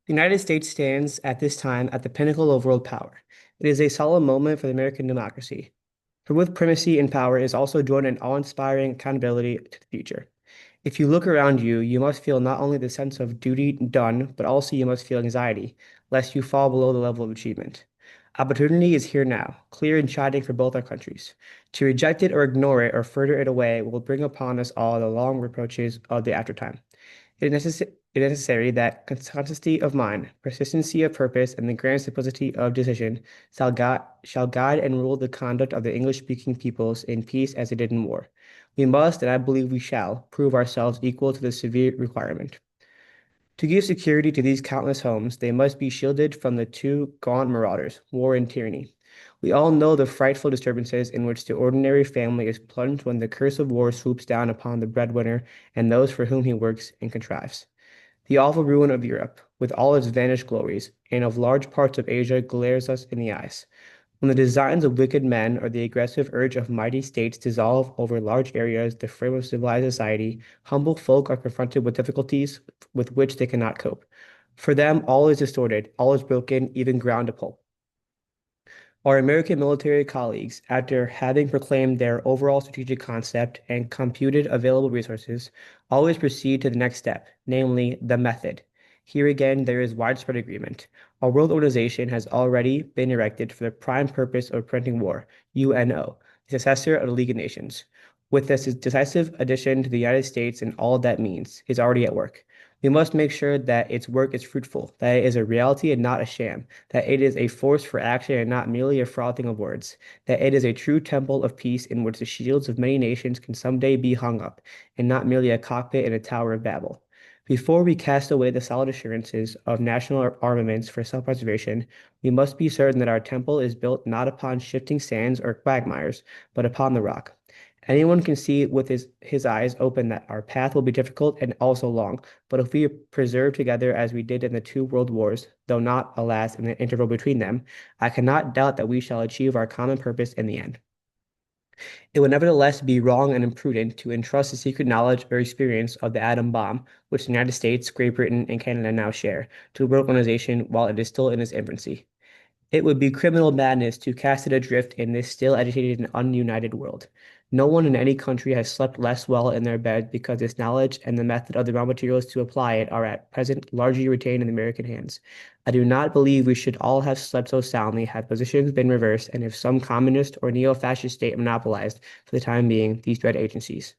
The United States stands at this time at the pinnacle of world power. It is a solemn moment for the American democracy. For with primacy and power is also joined an awe-inspiring accountability to the future. If you look around you, you must feel not only the sense of duty done, but also you must feel anxiety, lest you fall below the level of achievement. Opportunity is here now, clear and shining for both our countries. To reject it or ignore it or further it away will bring upon us all the long reproaches of the aftertime. It is necessary that constancy of mind, persistency of purpose, and the grand simplicity of decision shall guide and rule the conduct of the English-speaking peoples in peace as they did in war. We must, and I believe we shall, prove ourselves equal to this severe requirement. To give security to these countless homes, they must be shielded from the two gaunt marauders, war and tyranny. We all know the frightful disturbances in which the ordinary family is plunged when the curse of war swoops down upon the breadwinner and those for whom he works and contrives. The awful ruin of Europe, with all its vanished glories, and of large parts of Asia glares us in the eyes. When the designs of wicked men or the aggressive urge of mighty states dissolve over large areas the frame of civilized society, humble folk are confronted with difficulties with which they cannot cope. For them, all is distorted, all is broken, even ground to pulp. Our American military colleagues, after having proclaimed their overall strategic concept and computed available resources, always proceed to the next step, namely the method. Here again, there is widespread agreement. A world organization has already been erected for the prime purpose of preventing war, UNO, the successor of the League of Nations. With this decisive addition to the United States and all that means, is already at work. We must make sure that its work is fruitful, that it is a reality and not a sham, that it is a force for action and not merely a frothing of words, that it is a true temple of peace in which the shields of many nations can someday be hung up, and not merely a cockpit in a Tower of Babel. Before we cast away the solid assurances of national armaments for self-preservation, we must be certain that our temple is built not upon shifting sands or quagmires, but upon the rock. Anyone can see with his eyes open that our path will be difficult and also long, but if we persevere together as we did in the two world wars, though not, alas, in the interval between them, I cannot doubt that we shall achieve our common purpose in the end. It would nevertheless be wrong and imprudent to entrust the secret knowledge or experience of the atom bomb, which the United States, Great Britain, and Canada now share, to a world organization while it is still in its infancy. It would be criminal madness to cast it adrift in this still agitated and ununited world. No one in any country has slept less well in their bed because its knowledge and the method of the raw materials to apply it are at present largely retained in American hands. I do not believe we should all have slept so soundly had positions been reversed and if some communist or neo-fascist state monopolized, for the time being, these dread agencies.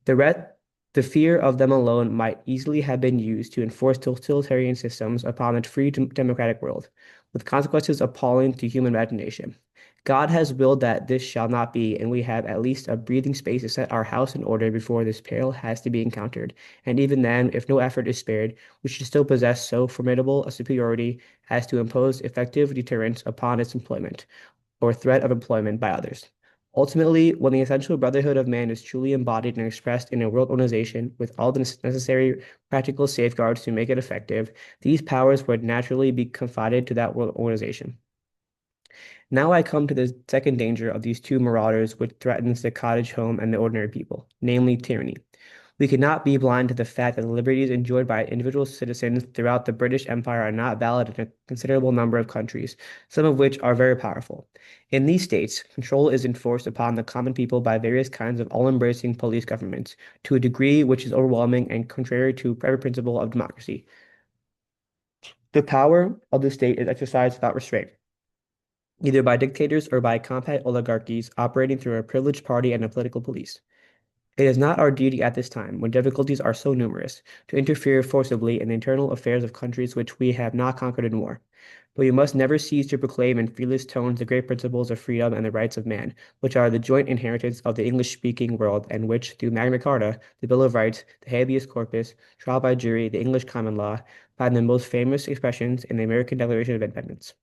The red, the fear of them alone might easily have been used to enforce totalitarian systems upon a free democratic world, with consequences appalling to human imagination. God has willed that this shall not be, and we have at least a breathing space to set our house in order before this peril has to be encountered. And even then, if no effort is spared, we should still possess so formidable a superiority as to impose effective deterrence upon its employment, or threat of employment by others. Ultimately, when the essential brotherhood of man is truly embodied and expressed in a world organization with all the necessary practical safeguards to make it effective, these powers would naturally be confided to that world organization. Now I come to the second danger of these two marauders which threatens the cottage home and the ordinary people, namely tyranny. We cannot be blind to the fact that the liberties enjoyed by individual citizens throughout the British Empire are not valid in a considerable number of countries, some of which are very powerful. In these states, control is enforced upon the common people by various kinds of all-embracing police governments, to a degree which is overwhelming and contrary to every principle of democracy. The power of the state is exercised without restraint, either by dictators or by compact oligarchies operating through a privileged party and a political police. It is not our duty at this time, when difficulties are so numerous, to interfere forcibly in the internal affairs of countries which we have not conquered in war. But we must never cease to proclaim in fearless tones the great principles of freedom and the rights of man, which are the joint inheritance of the English-speaking world, and which, through Magna Carta, the Bill of Rights, the habeas corpus, trial by jury, the English common law, find the most famous expressions in the American Declaration of Independence.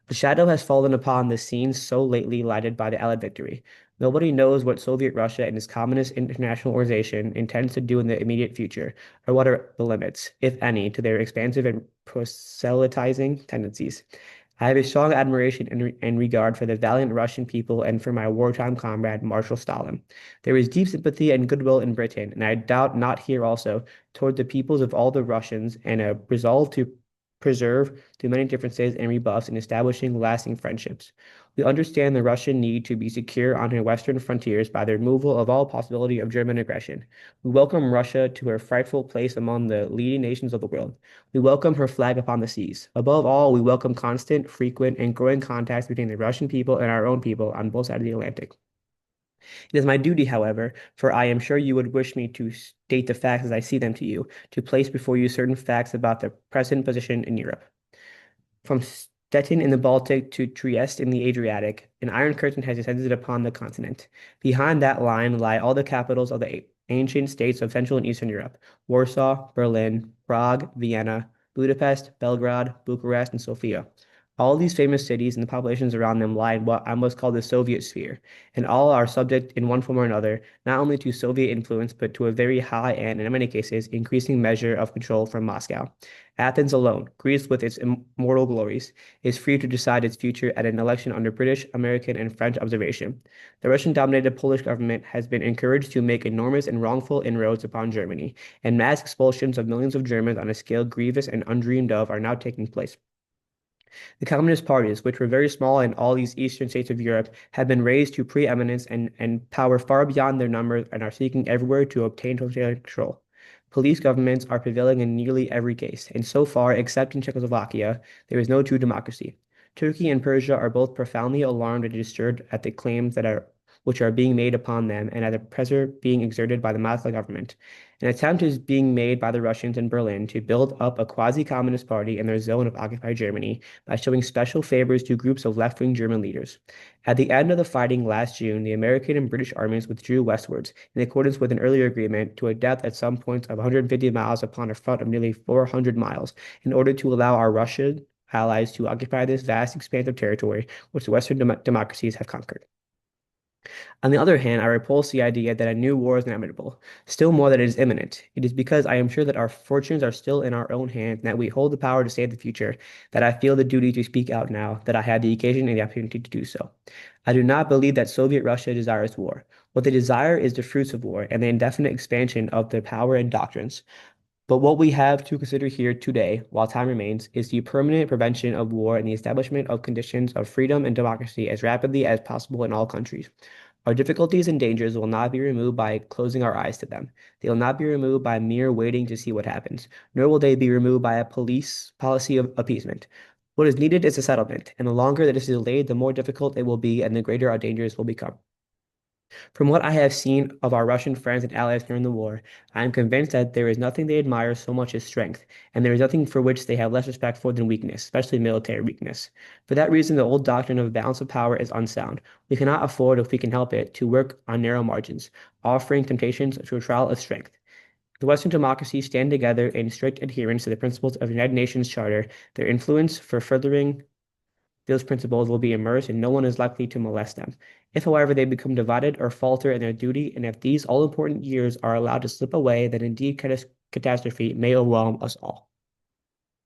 The shadow has fallen upon the scene so lately lighted by the Allied victory. Nobody knows what Soviet Russia and its communist international organization intends to do in the immediate future, or what are the limits, if any, to their expansive and proselytizing tendencies. I have a strong admiration and regard for the valiant Russian people and for my wartime comrade, Marshal Stalin. There is deep sympathy and goodwill in Britain, and I doubt not here also, toward the peoples of all the Russians, and a resolve to preserve through many differences and rebuffs in establishing lasting friendships. We understand the Russian need to be secure on her western frontiers by the removal of all possibility of German aggression. We welcome Russia to her frightful place among the leading nations of the world. We welcome her flag upon the seas. Above all, we welcome constant, frequent, and growing contacts between the Russian people and our own people on both sides of the Atlantic. It is my duty, however, for I am sure you would wish me to state the facts as I see them to you, to place before you certain facts about the present position in Europe. From Stettin in the Baltic to Trieste in the Adriatic, an iron curtain has descended upon the continent. Behind that line lie all the capitals of the ancient states of Central and Eastern Europe: Warsaw, Berlin, Prague, Vienna, Budapest, Belgrade, Bucharest, and Sofia. All these famous cities and the populations around them lie in what I must call the Soviet sphere, and all are subject in one form or another, not only to Soviet influence, but to a very high and, in many cases, increasing measure of control from Moscow. Athens alone, Greece with its immortal glories, is free to decide its future at an election under British, American, and French observation. The Russian-dominated Polish government has been encouraged to make enormous and wrongful inroads upon Germany, and mass expulsions of millions of Germans on a scale grievous and undreamed of are now taking place. The communist parties, which were very small in all these eastern states of Europe, have been raised to preeminence and power far beyond their numbers and are seeking everywhere to obtain total control. Police governments are prevailing in nearly every case, and so far, except in Czechoslovakia, there is no true democracy. Turkey and Persia are both profoundly alarmed and disturbed at the claims which are being made upon them and at the pressure being exerted by the Moscow government. An attempt is being made by the Russians in Berlin to build up a quasi-communist party in their zone of occupied Germany by showing special favors to groups of left-wing German leaders. At the end of the fighting last June, the American and British armies withdrew westwards, in accordance with an earlier agreement, to a depth at some points of 150 miles upon a front of nearly 400 miles, in order to allow our Russian allies to occupy this vast expanse of territory which the Western democracies have conquered. On the other hand, I repulse the idea that a new war is inevitable, still more that it is imminent. It is because I am sure that our fortunes are still in our own hands and that we hold the power to save the future, that I feel the duty to speak out now, that I had the occasion and the opportunity to do so. I do not believe that Soviet Russia desires war. What they desire is the fruits of war and the indefinite expansion of their power and doctrines. But what we have to consider here today, while time remains, is the permanent prevention of war and the establishment of conditions of freedom and democracy as rapidly as possible in all countries. Our difficulties and dangers will not be removed by closing our eyes to them. They will not be removed by mere waiting to see what happens, nor will they be removed by a police policy of appeasement. What is needed is a settlement, and the longer that is delayed, the more difficult it will be and the greater our dangers will become. From what I have seen of our Russian friends and allies during the war, I am convinced that there is nothing they admire so much as strength, and there is nothing for which they have less respect for than weakness, especially military weakness. For that reason, the old doctrine of balance of power is unsound. We cannot afford, if we can help it, to work on narrow margins, offering temptations to a trial of strength. The Western democracies stand together in strict adherence to the principles of the United Nations Charter. Their influence for furthering those principles will be immersed and no one is likely to molest them. If, however, they become divided or falter in their duty, and if these all-important years are allowed to slip away, then indeed catastrophe may overwhelm us all.